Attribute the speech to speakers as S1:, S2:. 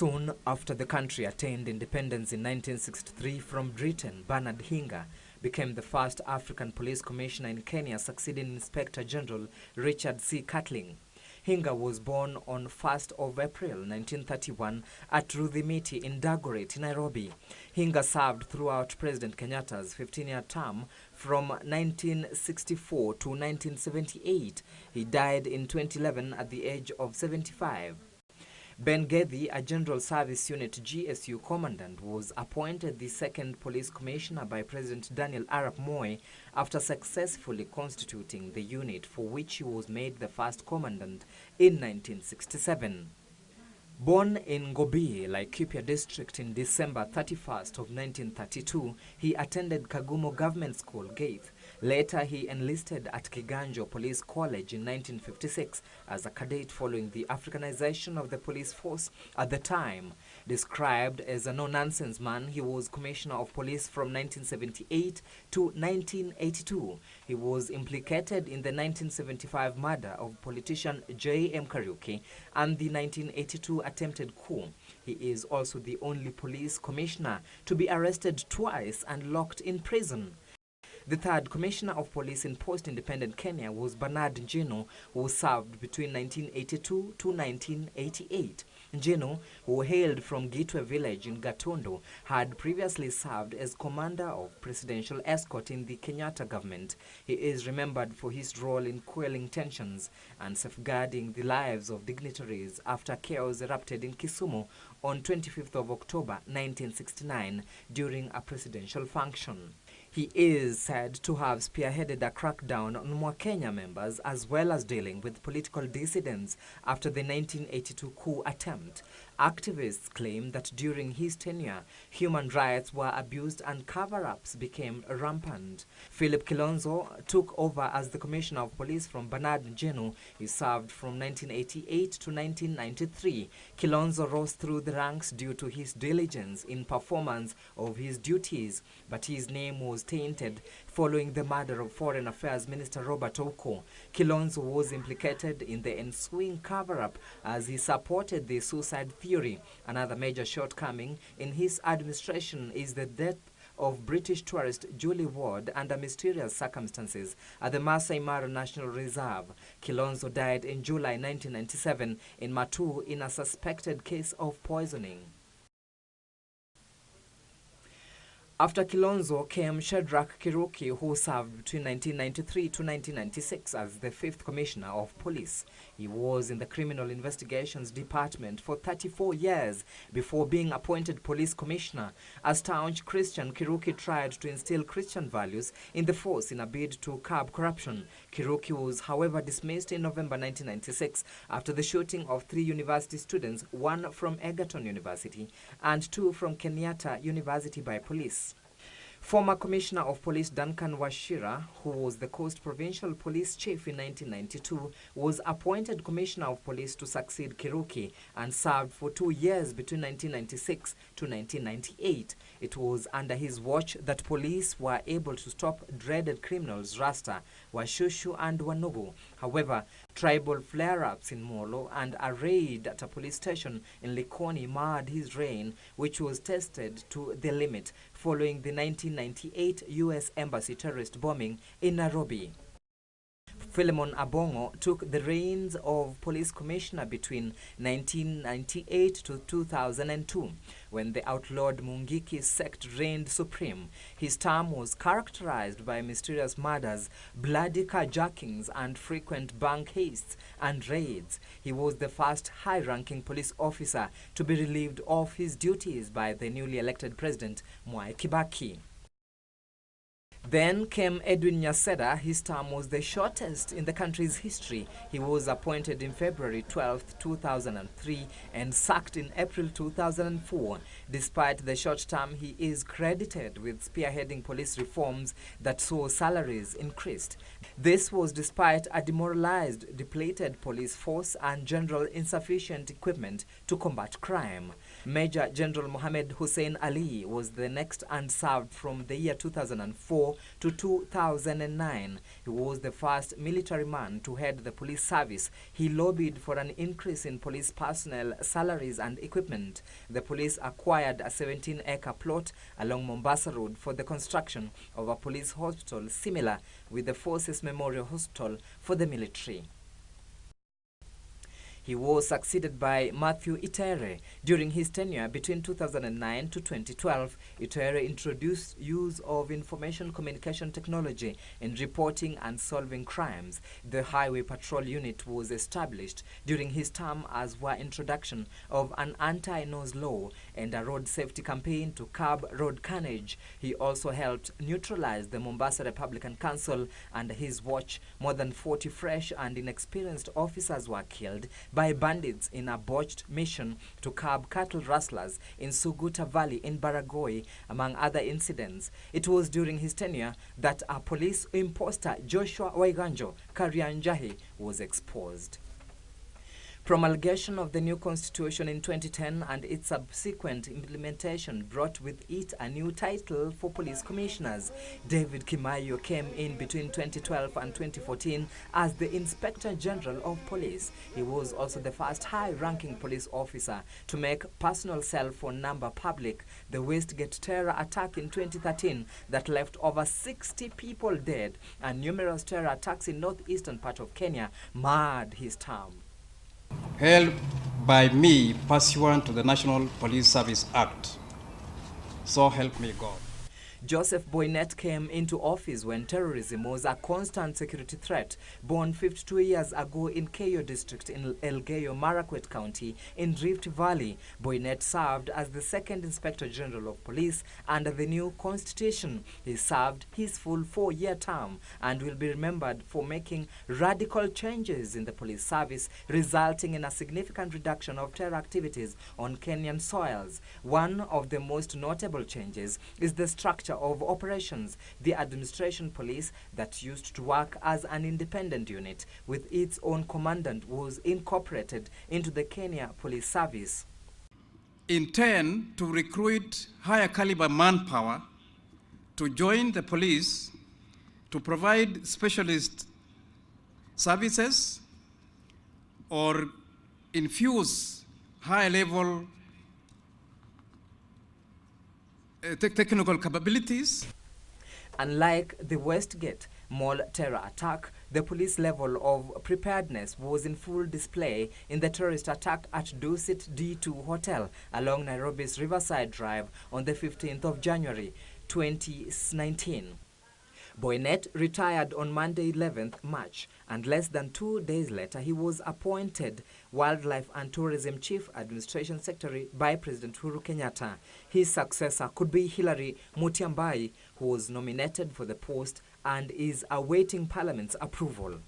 S1: Soon after the country attained independence in 1963 from Britain, Bernard Hinga became the first African police commissioner in Kenya, succeeding Inspector General Richard C. Catling. Hinga was born on 1st of April 1931 at Rudhimiti in Dagoretti, Nairobi. Hinga served throughout President Kenyatta's 15-year term from 1964 to 1978. He died in 2011 at the age of 75. Ben Gethi, a General Service Unit GSU commandant, was appointed the second police commissioner by President Daniel Arap Moi after successfully constituting the unit, for which he was made the first commandant in 1967. Born in Gobi, Laikipia district in December 31st of 1932, he attended Kagumo Government School, Gaith. Later, he enlisted at Kiganjo Police College in 1956 as a cadet following the Africanization of the police force at the time. Described as a no-nonsense man, he was Commissioner of Police from 1978 to 1982. He was implicated in the 1975 murder of politician J.M. Kariuki and the 1982 attempted coup. He is also the only police commissioner to be arrested twice and locked in prison. The third commissioner of police in post-independent Kenya was Bernard Njino, who served between 1982 to 1988. Njino, who hailed from Gitwe village in Gatundu, had previously served as commander of presidential escort in the Kenyatta government. He is remembered for his role in quelling tensions and safeguarding the lives of dignitaries after chaos erupted in Kisumu on 25th of October 1969 during a presidential function. He is said to have spearheaded a crackdown on Mwakenya members as well as dealing with political dissidents after the 1982 coup attempt. Activists claim that during his tenure, human rights were abused and cover-ups became rampant. Philip Kilonzo took over as the Commissioner of Police from Bernard Njeno. He served from 1988 to 1993. Kilonzo rose through the ranks due to his diligence in performance of his duties, but his name was tainted following the murder of Foreign Affairs Minister Robert Oko. Kilonzo was implicated in the ensuing cover-up as he supported the suicide theory. Another major shortcoming in his administration is the death of British tourist Julie Ward under mysterious circumstances at the Masai Mara National Reserve. Kilonzo died in July 1997 in Matu in a suspected case of poisoning. After Kilonzo came Shadrach Kiruki, who served between 1993 to 1996 as the 5th Commissioner of Police. He was in the Criminal Investigations Department for 34 years before being appointed Police Commissioner. As staunch Christian, Kiruki tried to instill Christian values in the force in a bid to curb corruption. Kiruki was, however, dismissed in November 1996 after the shooting of 3 university students, 1 from Egerton University and 2 from Kenyatta University by police. Former Commissioner of Police Duncan Wachira, who was the Coast Provincial Police Chief in 1992, was appointed Commissioner of Police to succeed Kiruki and served for 2 years between 1996 to 1998. It was under his watch that police were able to stop dreaded criminals Rasta, Washushu and Wanugu. However, tribal flare-ups in Molo and a raid at a police station in Likoni marred his reign, which was tested to the limit following the 1998 U.S. Embassy terrorist bombing in Nairobi. Philemon Obama took the reins of police commissioner between 1998 to 2002, when the outlawed Mungiki sect reigned supreme. His term was characterized by mysterious murders, bloody carjackings, and frequent bank heists and raids. He was the first high-ranking police officer to be relieved of his duties by the newly elected President Mwai Kibaki. Then came Edwin Necedah. His term was the shortest in the country's history. He was appointed in February 12, 2003 and sacked in April 2004. Despite the short term, he is credited with spearheading police reforms that saw salaries increased. This was despite a demoralized, depleted police force and general insufficient equipment to combat crime. Major General Mohammed Hussein Ali was the next and served from the year 2004 to 2009. He was the first military man to head the police service. He lobbied for an increase in police personnel, salaries and equipment. The police acquired a 17-acre plot along Mombasa Road for the construction of a police hospital similar with the Forces Memorial Hospital for the military. He was succeeded by Mathieu ETA. During his tenure between 2009 to 2012, ETA introduced use of information communication technology in reporting and solving crimes. The Highway Patrol Unit was established during his term, as were introduction of an anti-nose law and a road safety campaign to curb road carnage. He also helped neutralize the Mombasa Republican Council. Under his watch, more than 40 fresh and inexperienced officers were killed by bandits in a botched mission to curb cattle rustlers in Suguta Valley in Baragoi, among other incidents. It was during his tenure that a police imposter, Joshua Waiganjo Karianjahi, was exposed. Promulgation of the new constitution in 2010 and its subsequent implementation brought with it a new title for police commissioners. David Kimayio came in between 2012 and 2014 as the Inspector General of Police. He was also the first high-ranking police officer to make personal cell phone number public. The Westgate terror attack in 2013 that left over 60 people dead and numerous terror attacks in northeastern part of Kenya marred his term.
S2: Held by me pursuant to the National Police Service Act. So help me God.
S1: Joseph Boinett came into office when terrorism was a constant security threat. Born 52 years ago in Keyo district in Elgeyo Marakwet County in Rift Valley, Boinett served as the second Inspector General of Police under the new constitution. He served his full 4-year term and will be remembered for making radical changes in the police service, resulting in a significant reduction of terror activities on Kenyan soils. One of the most notable changes is the structure of operations. The administration police that used to work as an independent unit with its own commandant was incorporated into the Kenya Police Service.
S2: Intend to recruit higher caliber manpower to join the police to provide specialist services or infuse high level technical capabilities.
S1: Unlike the Westgate Mall terror attack, the police level of preparedness was in full display in the terrorist attack at Dusit D2 Hotel along Nairobi's Riverside Drive on the 15th of January 2019. Boinett retired on Monday 11th March, and less than 2 days later he was appointed Wildlife and Tourism Chief Administration Secretary by President Uhuru Kenyatta. His successor could be Hillary Mutyambai, who was nominated for the post and is awaiting Parliament's approval.